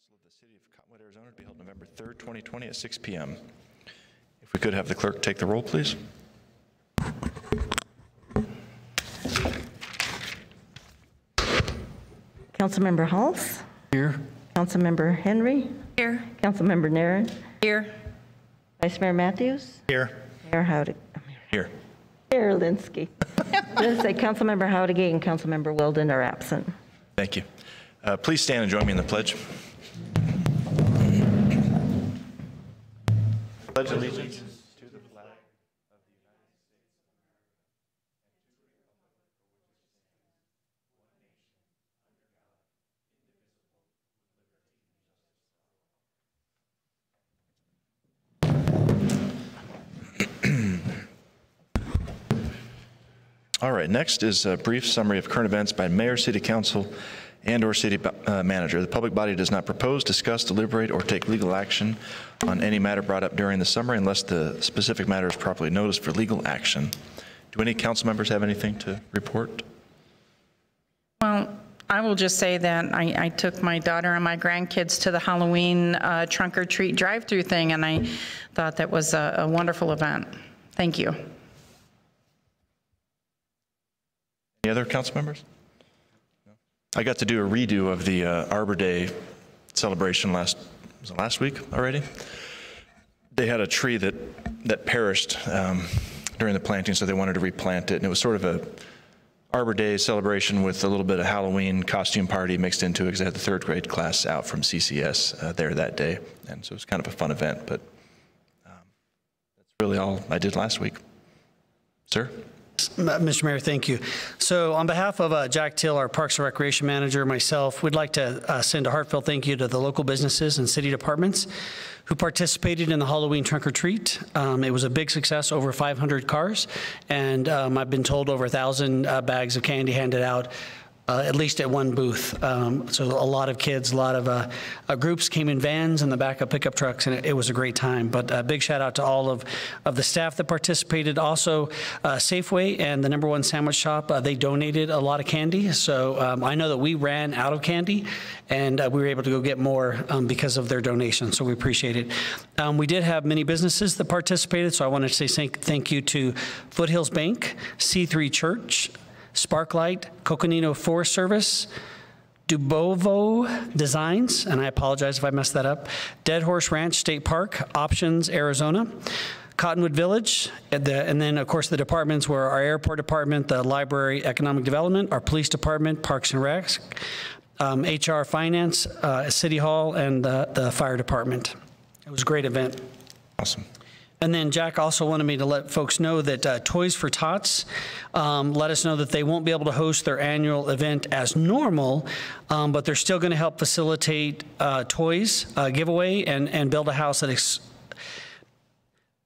Council of the City of Cottonwood, Arizona, to be held November 3rd, 2020 at 6 p.m. If we could have the clerk take the roll, please. Councilmember Halls. Here. Councilmember Henry. Here. Councilmember Naren. Here. Vice Mayor Matthews. Here. Mayor Howdy. Here. Mayor Linsky. Let's say Councilmember Howdigate and Councilmember Weldon are absent. Thank you. Please stand and join me in the pledge. Pledge allegiance to the flag of the United States of America and to the republic for which it stands, one nation, under God, indivisible, with liberty and justice. All right, next is a brief summary of current events by Mayor, City Council, and/or City Manager. The public body does not propose, discuss, deliberate, or take legal action on any matter brought up during the summary unless the specific matter is properly noticed for legal action. Do any council members have anything to report? Well, I will just say that I took my daughter and my grandkids to the Halloween trunk or treat drive-through thing, and I thought that was a wonderful event. Thank you. Any other council members? No. I got to do a redo of the Arbor Day celebration last week already. They had a tree that perished during the planting, so they wanted to replant it, and it was sort of a Arbor Day celebration with a little bit of Halloween costume party mixed into it, because they had the third grade class out from CCS there that day, and so it was kind of a fun event. But that's really all I did last week. Sir? Mr. Mayor, thank you. So on behalf of Jack Till, our Parks and Recreation Manager, myself, we'd like to send a heartfelt thank you to the local businesses and city departments who participated in the Halloween trunk or treat. It was a big success, over 500 cars, and I've been told over 1,000 bags of candy handed out, at least at one booth. So a lot of kids, a lot of groups came in vans and the backup pickup trucks, and it was a great time. But a big shout out to all of the staff that participated. Also, Safeway and the #1 sandwich shop, they donated a lot of candy. So I know that we ran out of candy, and we were able to go get more because of their donation. So we appreciate it. We did have many businesses that participated. So I wanted to say thank you to Foothills Bank, C3 Church, Sparklight, Coconino Forest Service, Dubovo Designs, and I apologize if I messed that up, Dead Horse Ranch State Park, Options Arizona, Cottonwood Village, and then of course the departments were our airport department, the library, economic development, our police department, Parks and Recs, HR Finance, City Hall, and the fire department. It was a great event. Awesome. And then Jack also wanted me to let folks know that Toys for Tots let us know that they won't be able to host their annual event as normal, but they're still going to help facilitate toys giveaway and build a house that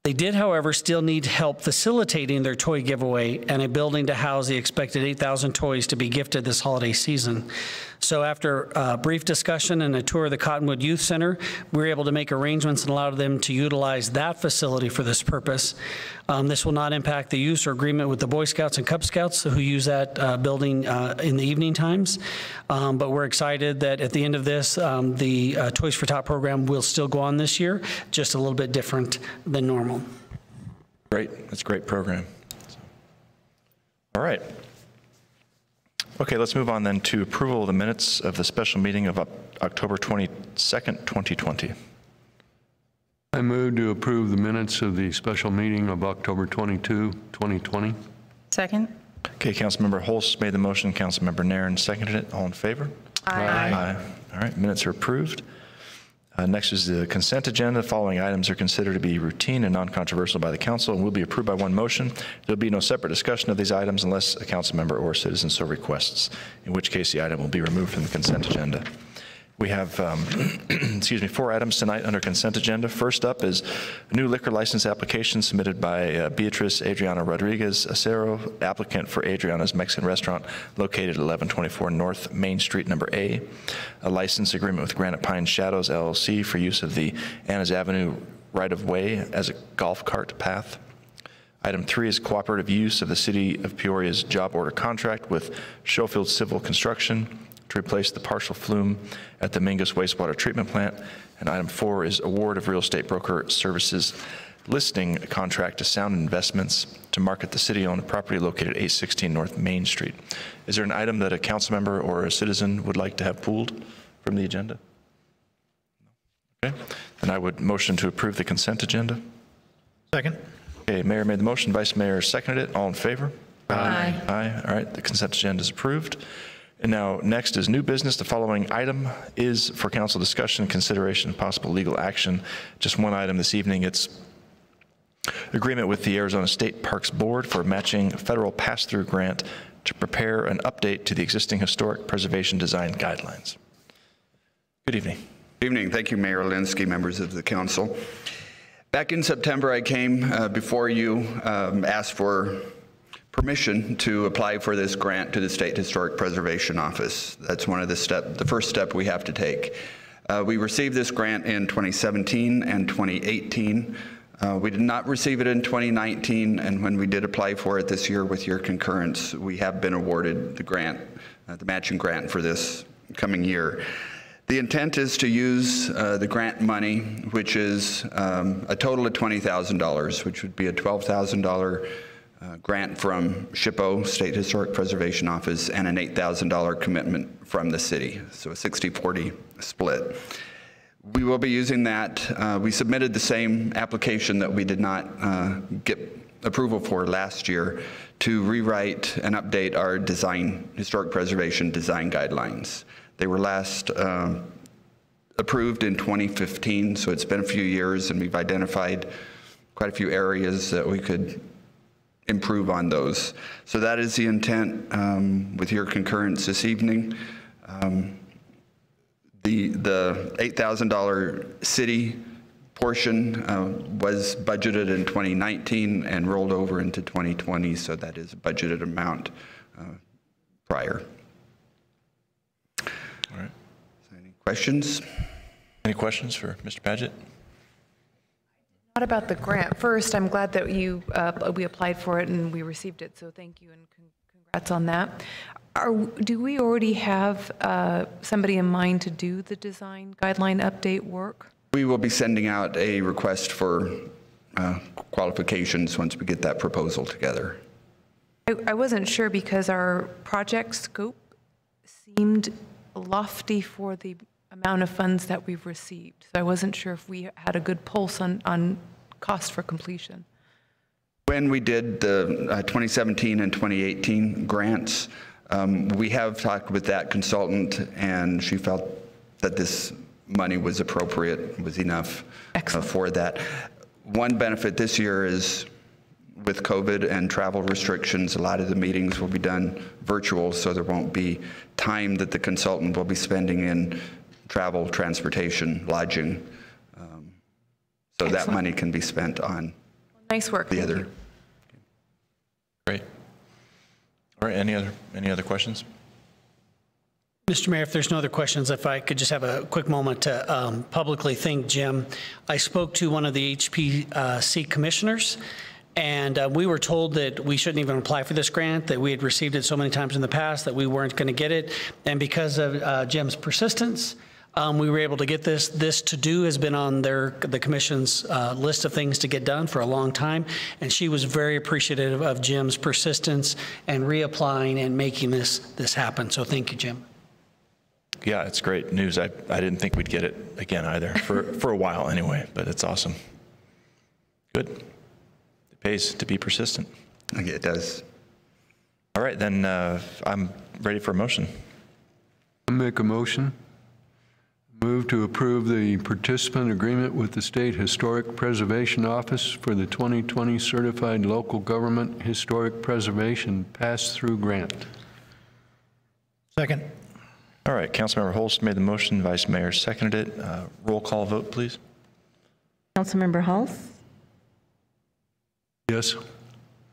they did, however, still need help facilitating their toy giveaway and a building to house the expected 8,000 toys to be gifted this holiday season. So after a brief discussion and a tour of the Cottonwood Youth Center, we were able to make arrangements and allow them to utilize that facility for this purpose. This will not impact the use or agreement with the Boy Scouts and Cub Scouts who use that building in the evening times. But we're excited that at the end of this, the Toys for Tot program will still go on this year, just a little bit different than normal. Great. That's a great program. All right. Okay, let's move on then to approval of the minutes of the special meeting of October 22nd, 2020. I move to approve the minutes of the special meeting of October 22, 2020. Second. Okay, Councilmember Holst made the motion. Councilmember Naren seconded it. All in favor? Aye. Aye. All right, minutes are approved. Next is the consent agenda. The following items are considered to be routine and non-controversial by the council and will be approved by one motion. There will be no separate discussion of these items unless a council member or citizen so requests, in which case the item will be removed from the consent agenda. We have, 4 items tonight under consent agenda. First up is a new liquor license application submitted by Beatrice Adriana Rodriguez Acero, applicant for Adriana's Mexican restaurant located at 1124 North Main Street, number A. A license agreement with Granite Pine Shadows LLC for use of the Anna's Avenue right-of-way as a golf cart path. Item 3 is cooperative use of the City of Peoria's job order contract with Schofield Civil Construction to replace the partial flume at the Mingus wastewater treatment plant. And item 4 is award of real estate broker services listing contract to Sound Investments to market the city-owned property located at 816 North Main Street. Is there an item that a council member or a citizen would like to have pulled from the agenda? Okay, then I would motion to approve the consent agenda. Second. Okay, Mayor made the motion, Vice Mayor seconded it. All in favor? Aye. Aye. All right, the consent agenda is approved. And now next is new business. The following item is for council discussion, consideration, and possible legal action. Just one item this evening. It's agreement with the Arizona State Parks Board for a matching federal pass-through grant to prepare an update to the existing historic preservation design guidelines. Good evening. Good evening. Thank you, Mayor Linsky, members of the council. Back in September, I came before you, asked for permission to apply for this grant to the State Historic Preservation Office. That's one of the first step we have to take. We received this grant in 2017 and 2018. We did not receive it in 2019, and when we did apply for it this year with your concurrence, we have been awarded the grant, the matching grant for this coming year. The intent is to use the grant money, which is a total of $20,000, which would be a $12,000 grant from SHPO, State Historic Preservation Office, and an $8,000 commitment from the city, so a 60-40 split. We will be using that. We submitted the same application that we did not get approval for last year to rewrite and update our historic preservation design guidelines. They were last approved in 2015, so it's been a few years, and we've identified quite a few areas that we could improve on those. So that is the intent with your concurrence this evening. The $8,000 city portion was budgeted in 2019 and rolled over into 2020, so that is a budgeted amount prior. All right. So any questions? Any questions for Mr. Padgett? Not about the grant. First, I'm glad that we applied for it and we received it, so thank you and congrats on that. Do we already have somebody in mind to do the design guideline update work? We will be sending out a request for qualifications once we get that proposal together. I wasn't sure because our project scope seemed lofty for the amount of funds that we've received. So I wasn't sure if we had a good pulse on cost for completion. When we did the 2017 and 2018 grants, we have talked with that consultant, and she felt that this money was appropriate, was enough for that. One benefit this year is with COVID and travel restrictions, a lot of the meetings will be done virtual, so there won't be time that the consultant will be spending in travel, transportation, lodging. So that money can be spent on nice work. The other. Great. All right, any other questions? Mr. Mayor, if there's no other questions, if I could just have a quick moment to publicly thank Jim. I spoke to one of the HPC commissioners, and we were told that we shouldn't even apply for this grant, that we had received it so many times in the past that we weren't going to get it. And because of Jim's persistence, we were able to get this. This to-do has been on the commission's list of things to get done for a long time, and she was very appreciative of Jim's persistence and reapplying and making this happen. So thank you, Jim. Yeah, it's great news. I didn't think we'd get it again either, for a while anyway, but it's awesome. Good. It pays to be persistent. Okay, it does. All right, then I'm ready for a motion. I make a motion. Move to approve the participant agreement with the State Historic Preservation Office for the 2020 Certified Local Government Historic Preservation Pass-Through Grant. Second. All right, Councilmember Holst made the motion, Vice Mayor seconded it. Roll call vote, please. Councilmember Holst? Yes.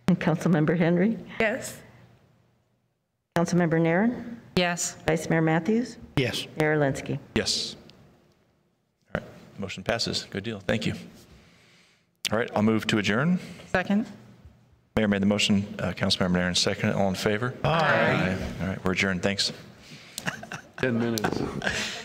And Councilmember Henry? Yes. Councilmember Naren? Yes. Vice Mayor Matthews? Yes. Mayor Linsky? Yes. All right, motion passes. Good deal. Thank you. All right, I'll move to adjourn. Second? Mayor made the motion, Councilmember Naren seconded. All in favor? Aye. All right, we're adjourned. Thanks. 10 minutes.